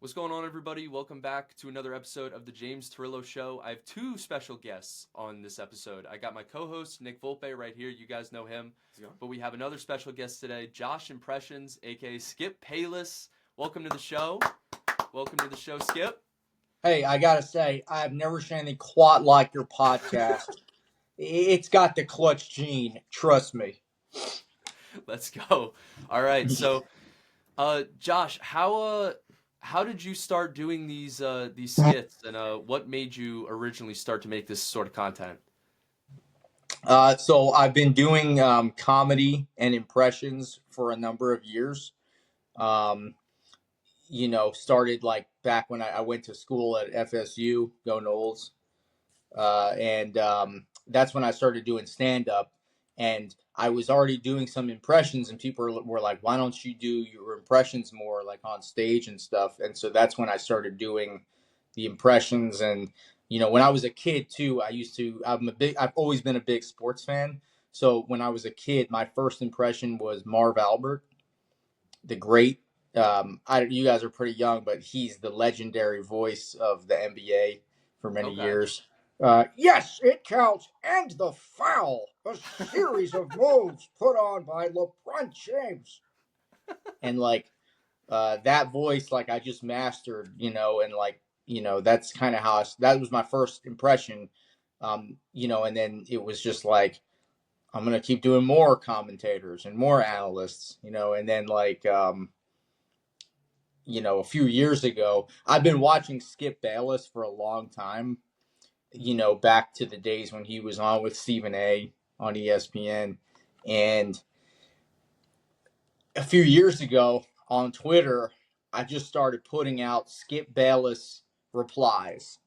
What's going on, everybody? Welcome back to another episode of the James Torrillo Show. I have two special guests on this episode. I got my co-host, Nick Volpe, right here. You guys know him. But we have another special guest today, Josh Impressions, a.k.a. Skip Payless. Welcome to the show. Welcome to the show, Skip. Hey, I gotta say, I've never seen anything quite like your podcast. It's got the clutch gene, trust me. Let's go. All right, so, Josh, how did you start doing these skits, and what made you originally start to make this sort of content? So I've been doing comedy and impressions for a number of years. Um, started like back when I went to school at FSU, go Noles. And that's when I started doing stand up. And I was already doing some impressions, and people were like, "Why don't you do your impressions more like on stage and stuff?" And so that's when I started doing the impressions. And when I was a kid too, I've always been a big sports fan. So when I was a kid, my first impression was Marv Albert, the great. You guys are pretty young, but he's the legendary voice of the NBA for many Okay. years. Yes, it counts. And the foul. A series of moves put on by LeBron James. And that voice, I just mastered, and that's kind of that was my first impression. And then it was just like, I'm going to keep doing more commentators and more analysts, and then a few years ago, I've been watching Skip Bayless for a long time, back to the days when he was on with Stephen A on ESPN. And a few years ago on Twitter, I just started putting out Skip Bayless replies.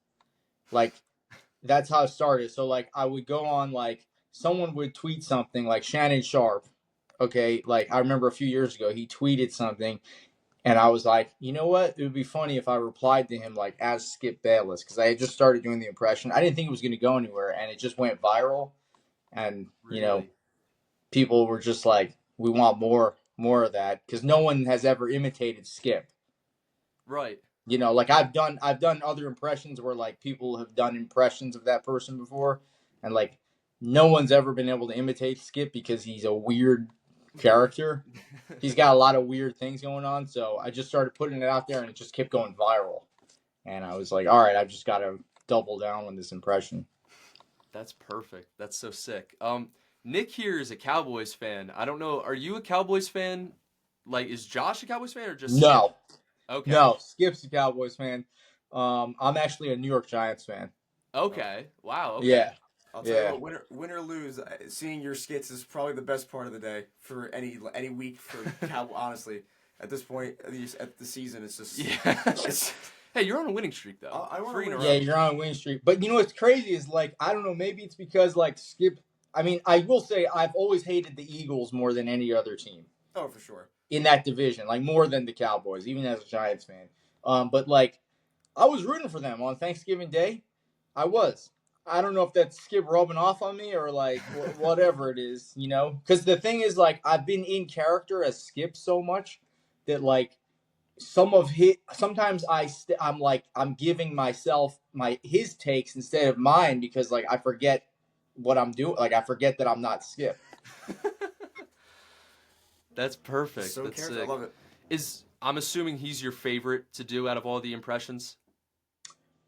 That's how it started. So I would go on, someone would tweet something like Shannon Sharp. Okay. I remember a few years ago, he tweeted something. And I was like, you know what? It would be funny if I replied to him as Skip Bayless, because I had just started doing the impression. I didn't think it was going to go anywhere, and it just went viral. And Really? people were just like, we want more of that, because no one has ever imitated Skip. Right. I've done other impressions where people have done impressions of that person before, and no one's ever been able to imitate Skip because he's a weird character. He's got a lot of weird things going on, so I just started putting it out there, and it just kept going viral. And I was like, all right, I've just got to double down on this impression. That's perfect. That's so sick. Nick here is a Cowboys fan. I don't know. Are you a Cowboys fan? Is Josh a Cowboys fan or just Skip? No, Okay. no, Skip's a Cowboys fan. I'm actually a New York Giants fan. Okay. Wow. Okay. Yeah. I'll tell you what, win or lose, seeing your skits is probably the best part of the day for any week for Cowboy. Honestly, at this point, at the season, it's just yeah. Hey, you're on a winning streak though. I want Three in a row. Yeah, you're on a winning streak. But what's crazy is I don't know, maybe it's because Skip. I mean, I will say I've always hated the Eagles more than any other team. Oh, for sure. In that division, more than the Cowboys, even as a Giants fan. But I was rooting for them on Thanksgiving Day. I was. I don't know if that's Skip rubbing off on me or whatever it is, Because the thing is, I've been in character as Skip so much that sometimes I'm giving myself his takes instead of mine, because I forget what I'm doing. I forget that I'm not Skip. That's perfect. So That's character, sick. I love it. I'm assuming he's your favorite to do out of all the impressions?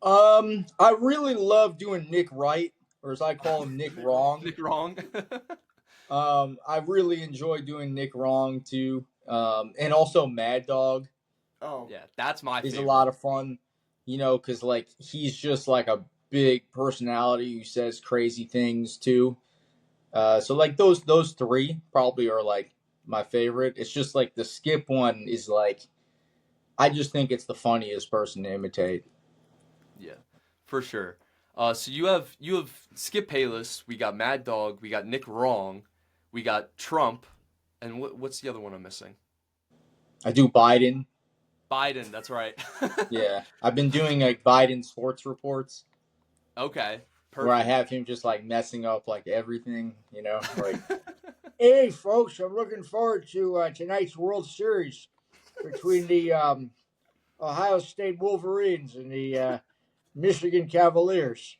I really love doing Nick Right, or as I call him, Nick Wrong. Nick Wrong. I really enjoy doing Nick Wrong too. And also Mad Dog. Oh yeah, that's my favorite. He's a lot of fun, because he's just a big personality who says crazy things too. So those three probably are my favorite. It's just the Skip one is I just think it's the funniest person to imitate. Yeah, for sure. So you have Skip Payless, we got Mad Dog, we got Nick Wrong, we got Trump, and what's the other one I'm missing? I do Biden. Biden, that's right. Yeah, I've been doing Biden sports reports. Okay, perfect. Where I have him just messing up everything, Hey folks, I'm looking forward to tonight's World Series between the Ohio State Wolverines and the Michigan Cavaliers.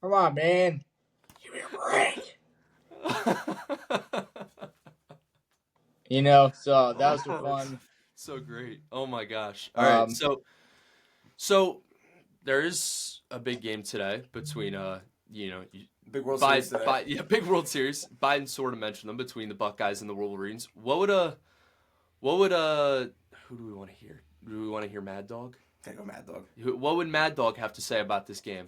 Come on, man. Give me a break. So that was fun. So great. Oh my gosh. All right. So there is a big game today between Big World Series today. big World Series. Biden sort of mentioned them between the Buckeyes and the Wolverines. What would who do we want to hear? Do we want to hear Mad Dog? Can't go Mad Dog. What would Mad Dog have to say about this game?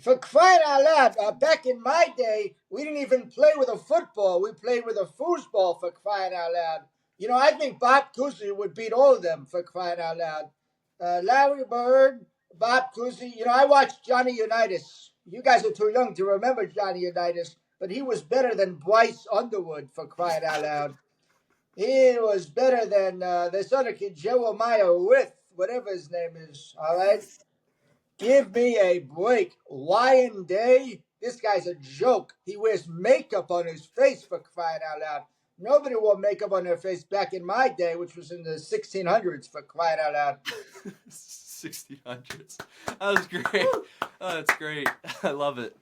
For crying out loud, back in my day, we didn't even play with a football. We played with a foosball, for crying out loud. I think Bob Cousy would beat all of them, for crying out loud. Larry Bird, Bob Cousy. I watched Johnny Unitas. You guys are too young to remember Johnny Unitas, but he was better than Bryce Underwood, for crying out loud. He was better than this other kid, Jeremiah With, whatever his name is, all right? Give me a break. Ryan Day, this guy's a joke. He wears makeup on his face, for crying out loud. Nobody wore makeup on their face back in my day, which was in the 1600s, for crying out loud. 1600s. That was great. Oh, that's great. I love it.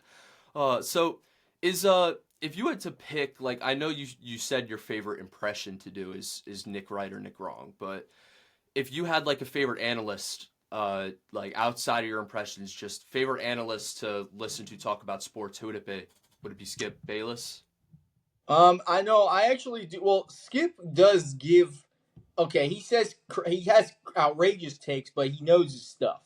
So if you had to pick, like, I know you said your favorite impression to do is Nick Right or Nick Wrong, but if you had like a favorite analyst, like outside of your impressions, just favorite analyst to listen to talk about sports, who would it be? Would it be Skip Bayless? I know. I actually do. Well, Skip does give. Okay, he says he has outrageous takes, but he knows his stuff.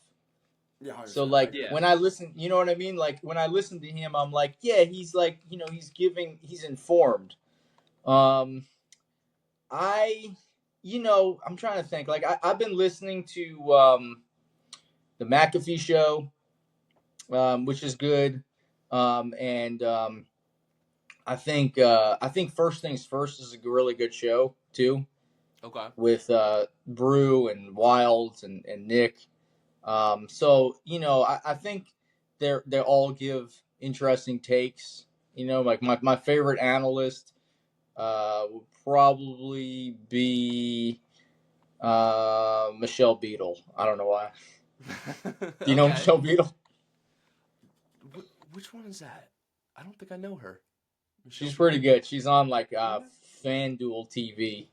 Yeah. So when I listen, you know what I mean? Like when I listen to him, I'm like, yeah, he's like, he's informed. I'm trying to think. Like I've been listening to the McAfee show, which is good. I think First Things First is a really good show too. Okay. With Brew and Wilds and Nick. I think they all give interesting takes. Like my favorite analyst would probably be Michelle Beadle. I don't know why. Do you know Michelle Beadle? Which one is that? I don't think I know her. She's pretty good. She's on like FanDuel TV.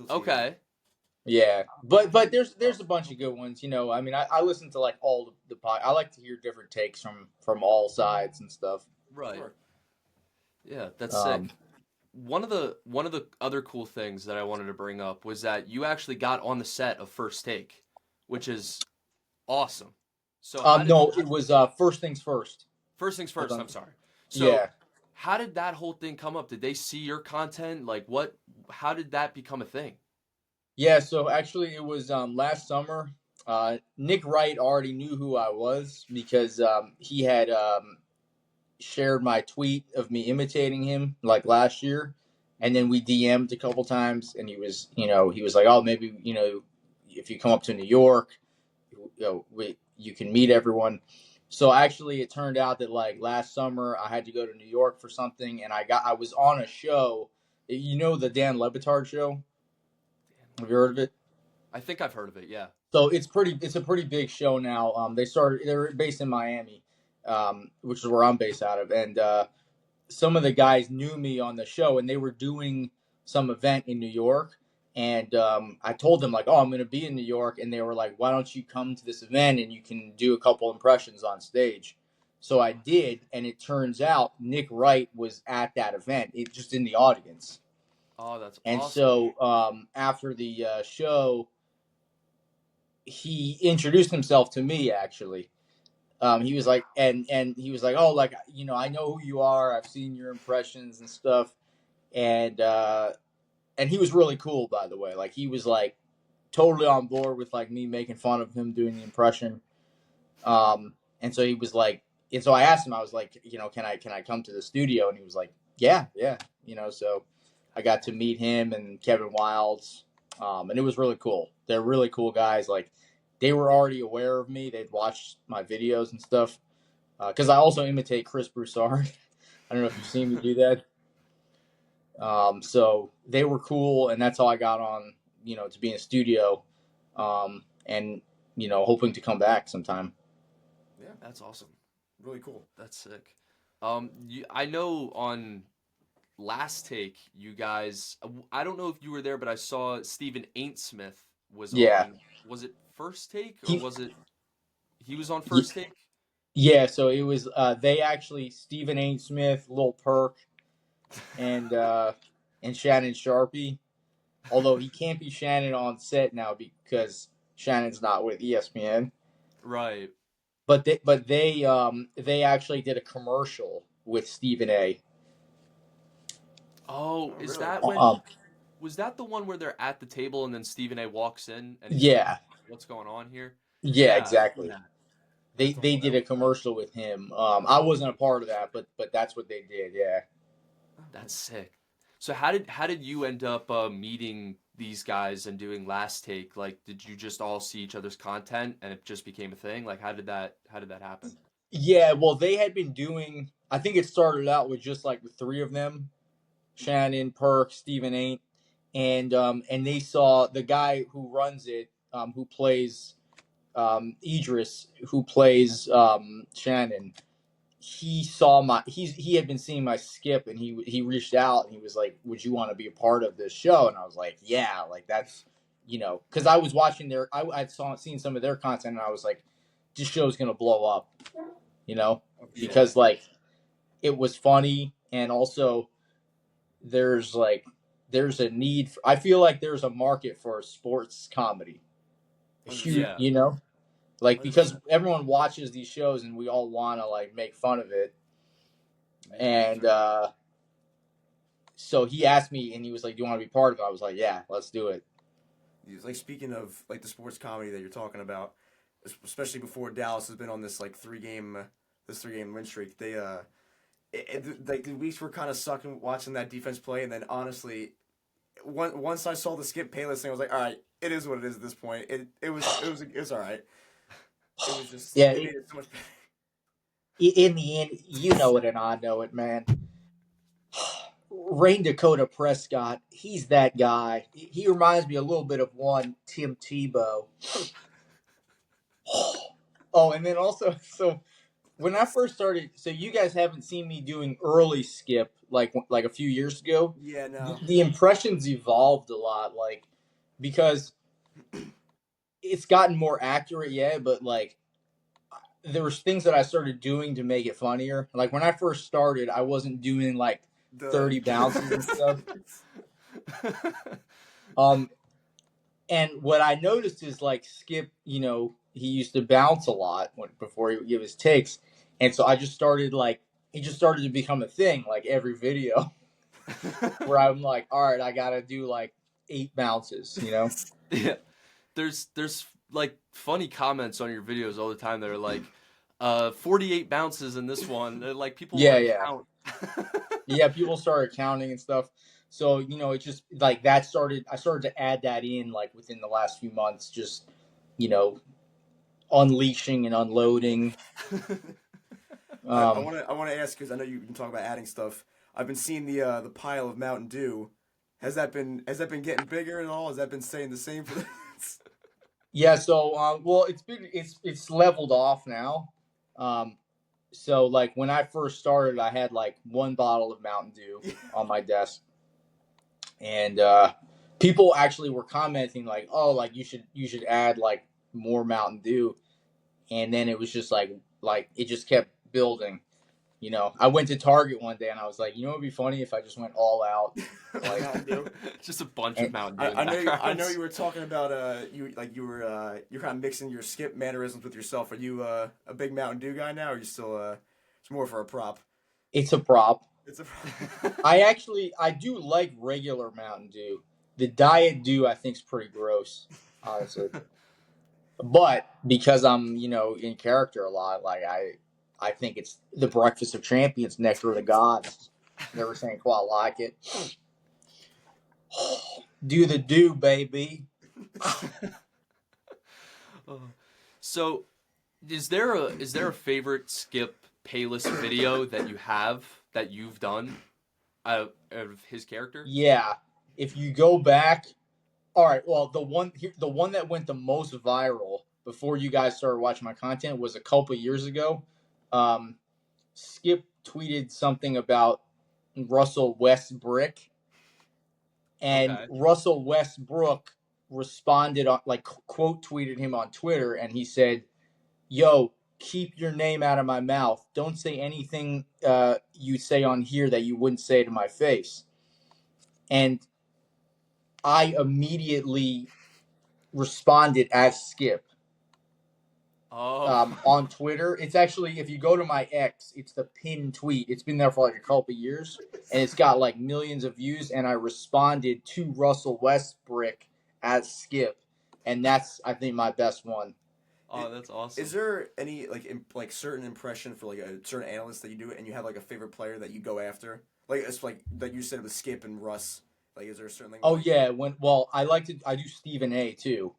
Okay. Yeah, but there's a bunch of good ones. I mean, I listen to like all the pod. I like to hear different takes from all sides and stuff. Right. Sure. Yeah, that's sick. One of the other cool things that I wanted to bring up was that you actually got on the set of First Take, which is awesome. So it was First Things First. First Things First. I'm sorry. So yeah. How did that whole thing come up? Did they see your content? Like how did that become a thing? Yeah, so actually it was last summer. Nick Wright already knew who I was because he had shared my tweet of me imitating him like last year, and then we DM'd a couple times, and he was like, oh, maybe if you come up to New York, you can meet everyone. So actually, it turned out that like last summer I had to go to New York for something, and I was on a show, the Dan Le Batard show. Have you heard of it? I think I've heard of it. Yeah. So it's a pretty big show now. They're based in Miami, which is where I'm based out of, and some of the guys knew me on the show, and they were doing some event in New York, and I told them like, oh, I'm going to be in New York, and they were like, why don't you come to this event and you can do a couple impressions on stage? So I did, and it turns out Nick Wright was at that event, just in the audience. Oh, that's and awesome. So after the show, he introduced himself to me. Actually, he was like, and he was like, oh, like I know who you are. I've seen your impressions and stuff, and he was really cool, by the way. Like he was like totally on board with like me making fun of him doing the impression. And so he was like, and so I asked him, I was like, can I come to the studio? And he was like, yeah. So I got to meet him and Kevin Wilds, and it was really cool. They're really cool guys. Like they were already aware of me. They'd watched my videos and stuff. Because I also imitate Chris Broussard. I don't know if you've seen me do that. So they were cool, and that's how I got on, to be in a studio. and hoping to come back sometime. Yeah, That's awesome. really cool. That's sick. I know on Last Take, you guys, I don't know if you were there, but I saw Stephen Ain't-Smith was Yeah, on, was it First Take or he, was it, he was on y- First Take? yeah. So it was they actually Stephen A. Smith, Lil Perk, and Shannon Sharpie. Although he can't be Shannon on set now because Shannon's not with ESPN. Right. But they actually did a commercial with Stephen A. Oh, Oh, is really? that when, was that the one where they're at the table and then Stephen A walks in and he's like, Yeah, what's going on here? yeah, Yeah, I've seen exactly. that. They That's they awesome. did a commercial with him. I wasn't a part of that, but that's what they did. Yeah. That's sick. So how did you end up meeting these guys and doing Last Take? Like, did you just all see each other's content and it just became a thing? Like, how did that happen? Yeah, well, they had been doing. I think it started out with just like the three of them: Shannon, Perk, Stephen Ain't, and they saw the guy who runs it, who plays Idris, who plays Shannon. He saw he had been seeing my skip, and he reached out and he was like, "Would you want to be a part of this show?" And I was like, "Yeah, like that's because I was watching I'd seen some of their content, and I was like, this show's gonna blow up, you know, Yeah. because like it was funny, and also there's like there's a need. I feel like there's a market for sports comedy, huge, 100%. Yeah. like because 100%. everyone watches these shows, and we all want to like make fun of it, Yeah, and so he asked me, and he was like, "Do you want to be part of it?" I was like, "Yeah, let's do it." like speaking of like the sports comedy that you're talking about, especially before Dallas has been on this like three game win streak. Like the weeks were kind of sucking watching that defense play, and then honestly, once I saw the Skip Payless thing, I was like, all right, it is what it is at this point. It was all right. It was just Yeah, it made it so much better. in the end, you know it, and I know it, man. Rain Dakota Prescott, he's that guy. He reminds me a little bit of one Tim Tebow. Oh, and then also, so when I first started, so you guys haven't seen me doing early skip like a few years ago. Yeah, no. The impressions evolved a lot, like because it's gotten more accurate, yeah, but like there was things that I started doing to make it funnier. Like when I first started, I wasn't doing like The 30 bounces and stuff. Um, and what I noticed is like Skip, he used to bounce a lot before he would give his takes, and so I just started like it just started to become a thing. Like every video where I'm like, all right, I gotta do like 8 bounces, Yeah. There's like funny comments on your videos all the time that are like 48 bounces in this one. Like people Yeah, want to yeah, count. yeah. People started counting and stuff. So it just like that started. I started to add that in like within the last few months, just you know, unleashing and unloading. I Um, want to ask because I know you've been talking about adding stuff. I've been seeing the pile of Mountain Dew. Has that been getting bigger at all? Has that been staying the same for this? yeah. So well, it's leveled off now. Um, so like when I first started, I had like one bottle of Mountain Dew Yeah. on my desk, and people actually were commenting like, "Oh, like you should add like more Mountain Dew," and then it was just like it just kept building. I went to Target one day and I was like, it'd be funny if I just went all out, like, Mountain Dew. Just a bunch of and, Mountain Dew in I the know background. you were talking about you're kind of mixing your Skip mannerisms with yourself. Are you a big Mountain Dew guy now, or are you still it's more for a prop? it's a prop. It's a I do like regular Mountain Dew. The Diet Dew I think is pretty gross, honestly. But because I'm in character a lot, like I think it's the breakfast of champions, nectar of the gods. Never saying quite like it. Do the do, baby. Oh. So, is there a favorite Skip Payless video that you've done of his character? Yeah. If you go back, All right. Well, the one that went the most viral before you guys started watching my content was a couple years ago. Skip tweeted something about Russell Westbrook, and Okay. Russell Westbrook responded on, like, quote tweeted him on Twitter, and he said, "Yo, keep your name out of my mouth. Don't say anything you say on here that you wouldn't say to my face." And I immediately responded as Skip Oh. on Twitter. It's actually, if you go to my X, it's the pinned tweet. It's been there for like a couple years, and it's got like millions of views. And I responded to Russell Westbrook as Skip, and that's, I think, my best one. Oh, that's awesome. Is there any like certain impression for like a certain analyst that you do, and you have like a favorite player that you go after? Like it's like that you said with Skip and Russ. Like, is there a certain thing? Oh yeah, I do Stephen A too.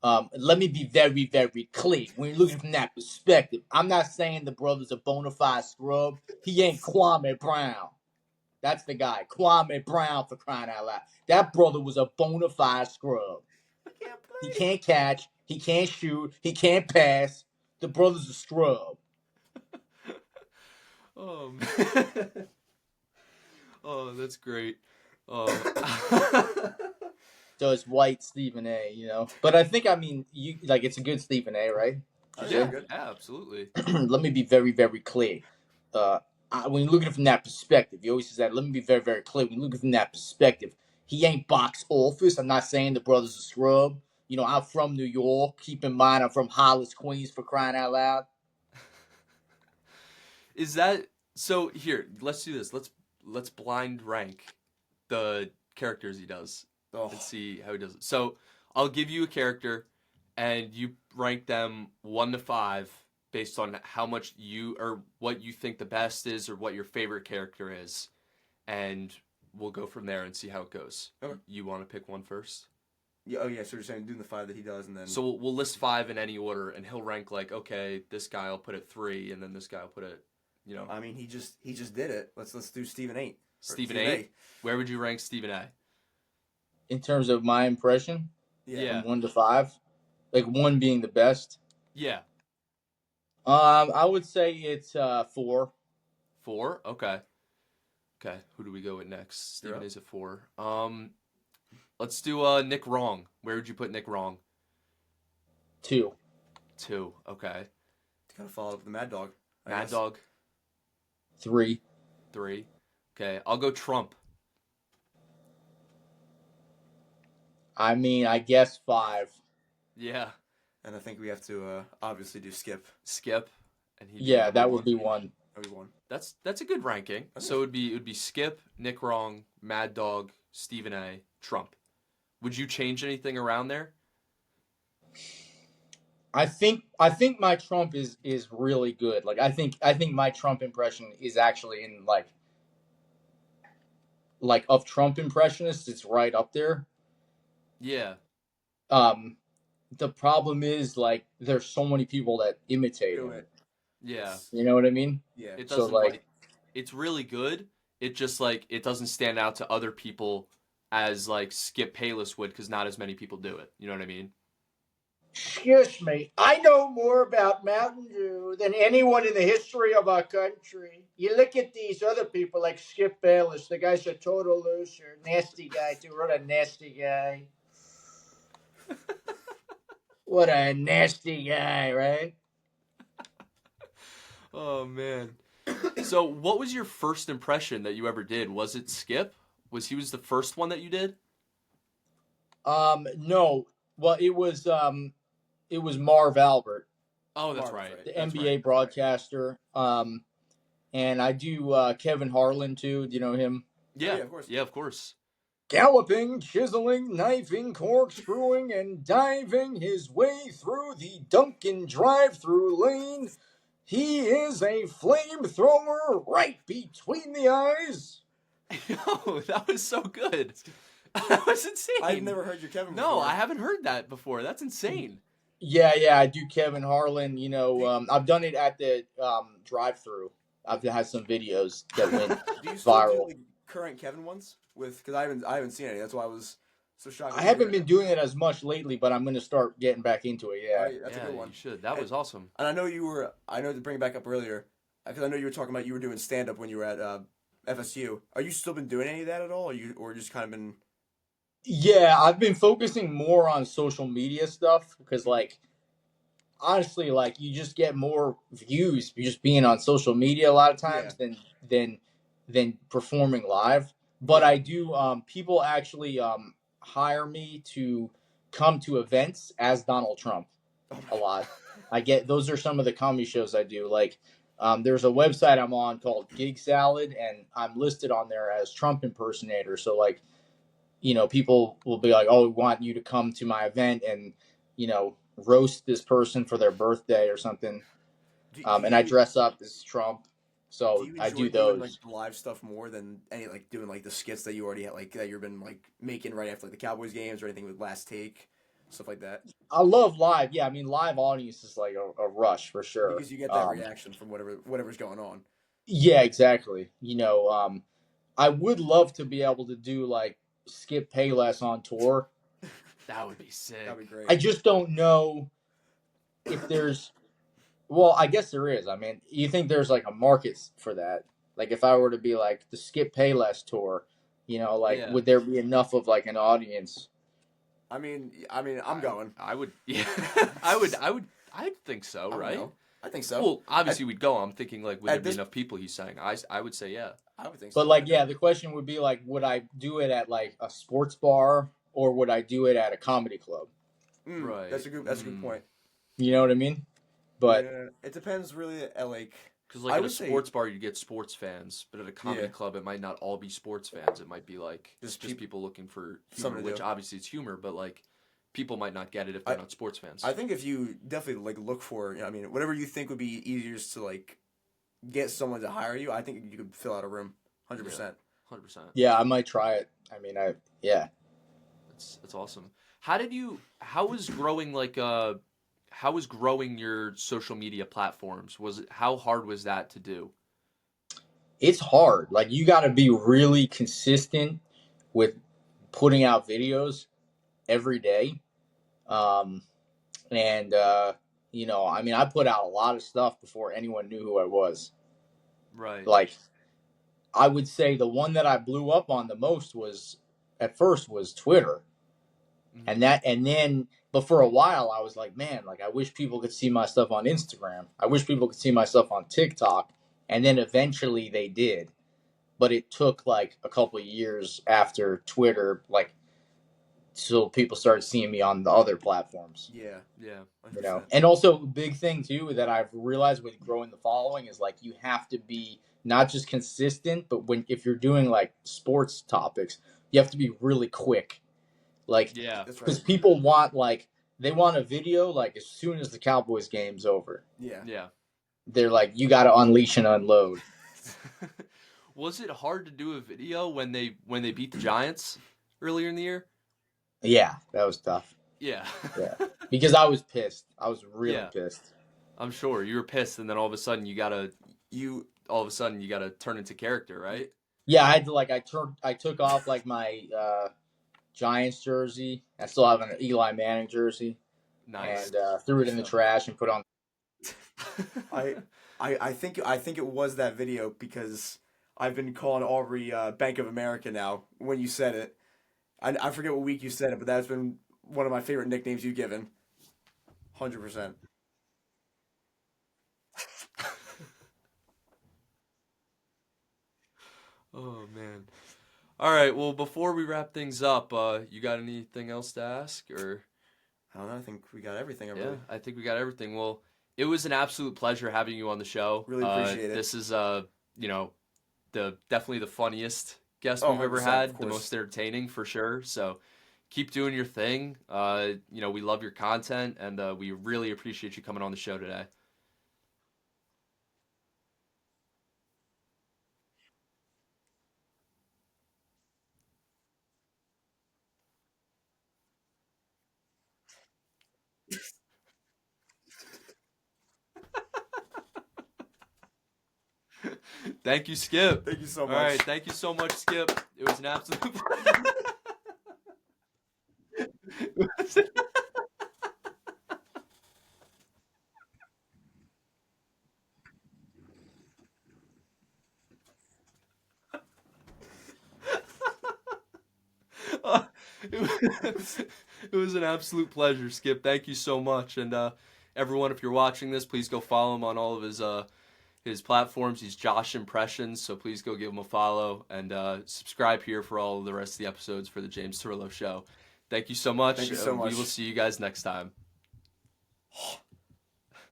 Let me be very, very clear. When you're looking from that perspective, I'm not saying the brother's a bona fide scrub. He ain't Kwame Brown. That's the guy, Kwame Brown, for crying out loud. That brother was a bona fide scrub. He can't catch. He can't shoot. He can't pass. The brother's a scrub. Oh man. Oh, that's great. Oh. So it's white Stephen A, But I think, you like, it's a good Stephen A, right? Yeah, absolutely. Let me be very, very clear. When you look at it from that perspective, he always says that. Let me be very, very clear. When you look at it from that perspective, he ain't box office. I'm not saying the brother's a scrub. I'm from New York. Keep in mind, I'm from Hollis, Queens, for crying out loud. Is that so? Here, let's do this. Let's blind rank the characters he does and see how he does it. So I'll give you a character, and you rank them 1 to 5 based on how much or what you think the best is, or what your favorite character is, and we'll go from there and see how it goes. Okay. You want to pick one first? Yeah. Oh yeah. So you're saying doing the 5 that he does, and then So we'll list 5 in any order, and he'll rank like, okay, this guy I'll put at 3, and then this guy I'll put at, I mean, he just did it. Let's do Stephen A. Stephen A. Where would you rank Stephen A? In terms of my impression, Yeah. from 1 to 5, like 1 being the best. Yeah. I would say it's 4. 4? Okay. Okay. Who do we go with next? Stephen A's at 4. Let's do Nick Wrong. Where would you put Nick Wrong? 2. 2. Okay. Kind of follow up with the Mad Dog. Mad Dog. 3. 3. Okay. I'll go Trump. I guess 5. Yeah. And I think we have to obviously do Skip. Skip. And that would be 1. That would be 1. That's a good ranking. Okay. So it would be Skip, Nick Wrong, Mad Dog, Stephen A, Trump. Would you change anything around there? I think my Trump is really good. Like I think my Trump impression is actually in like of Trump impressionists, it's right up there. Yeah. The problem is, like, there's so many people that imitate him. Yeah. You know what I mean? Yeah. It doesn't, so, like, it's really good. It just, like, it doesn't stand out to other people as, like, Skip Payless would, because not as many people do it. You know what I mean? Excuse me. I know more about Mountain Dew than anyone in the history of our country. You look at these other people like Skip Bayless. The guy's a total loser. Nasty guy, too. What a nasty guy. What a nasty guy, right? Oh, man. So what was your first impression that you ever did? Was it Skip? Was the first one that you did? No. Well, it was Marv Albert. Oh, that's right. The NBA broadcaster. And I do Kevin Harlan too. Do you know him? Yeah, of course. Yeah, of course. Galloping, chiseling, knifing, corkscrewing, and diving his way through the Dunkin' drive-through lane, he is a flamethrower right between the eyes. Yo, that was so good. That was insane. I've never heard your Kevin before. No, I haven't heard that before. That's insane. Yeah, I do Kevin Harlan. I've done it at the drive-through. I've had some videos that went do you still viral. do the current Kevin ones? Because I haven't seen any. That's why I was So shocking. I haven't been doing it as much lately, but I'm going to start getting back into it. Yeah. Right, that's a good one. You should. That was awesome. And I know you were. I know to bring it back up earlier, because I know you were talking about you were doing stand up when you were at FSU. Are you still been doing any of that at all, or just kind of been? Yeah, I've been focusing more on social media stuff because, like, honestly, like you just get more views just being on social media a lot of times than than performing live. But Yeah. I do. People actually hire me to come to events as Donald Trump a lot. I get those are some of the comedy shows I do. Like, there's a website I'm on called Gig Salad, and I'm listed on there as Trump impersonator. So, like, people will be like, "Oh, we want you to come to my event and, roast this person for their birthday or something." And I dress up as Trump, Do so you I enjoy do doing like those. live stuff more than any like doing like the skits that you already had, like that you've been like making right after like the Cowboys games or anything with Last Take, stuff like that? I love live. Yeah, I mean, live audience is like a rush for sure. Because you get that reaction from whatever's going on. Yeah, exactly. I would love to be able to do like Skip Payless on tour. That would be sick. That'd be great. I just don't know if there's. Well, I guess there is. I mean, you think there's like a market for that? Like, if I were to be like the Skip Payless tour, would there be enough of like an audience? I mean, I'm going. I would. Yeah. I think so. Right. I think so. Well, obviously we'd go. I'm thinking like, would there be enough people? He's saying. I would say yeah. I would think so. But like, yeah, the question would be like, would I do it at like a sports bar or would I do it at a comedy club? Right. That's a good point. You know what I mean? But yeah, it depends really at like. Because like at a sports bar, you get sports fans, but at a comedy club, it might not all be sports fans. It might be like just people looking for humor, which obviously it's humor, but like people might not get it if they're not sports fans. I think if you definitely like look for, I mean, whatever you think would be easiest to like get someone to hire you, I think you could fill out a room, 100%. 100%. Yeah, I might try it. I mean, That's awesome. How was growing your social media platforms? How hard was that to do? It's hard. Like, you got to be really consistent with putting out videos every day. I mean, I put out a lot of stuff before anyone knew who I was. Right. Like, I would say the one that I blew up on the most was Twitter. Mm-hmm. But for a while I was like, man, like I wish people could see my stuff on Instagram. I wish people could see my stuff on TikTok. And then eventually they did. But it took like a couple of years after Twitter, like, so people started seeing me on the other platforms. Yeah. 100%. And also a big thing too that I've realized with growing the following is like you have to be not just consistent, but if you're doing like sports topics, you have to be really quick. Like, because people want they want a video like as soon as the Cowboys game's over. Yeah. They're like, you got to unleash and unload. Was it hard to do a video when they beat the Giants earlier in the year? Yeah, that was tough. Yeah. Because I was pissed. I was really pissed. I'm sure you were pissed, and then all of a sudden you gotta turn into character, right? Yeah, I had to I took off like my Giants jersey. I still have an Eli Manning jersey. Nice. And threw it in the trash and put on. I think it was that video because I've been calling Aubrey Bank of America now when you said it. I forget what week you said it, but that's been one of my favorite nicknames you've given. 100%. Oh man. All right. Well, before we wrap things up, you got anything else to ask, or? I don't know. I think we got everything. I think we got everything. Well, it was an absolute pleasure having you on the show. Really appreciate it. This is definitely the funniest guest we've ever had, the most entertaining for sure. So keep doing your thing. We love your content, and we really appreciate you coming on the show today. Thank you, Skip. Thank you so much. All right, thank you so much, Skip. It was an absolute It was an absolute pleasure, Skip. Thank you so much. And everyone, if you're watching this, please go follow him on all of his platforms. He's Josh Impressions, so please go give him a follow and subscribe here for all of the rest of the episodes for the James Torrillo Show. Thank you so much. Thank you so much. We will see you guys next time.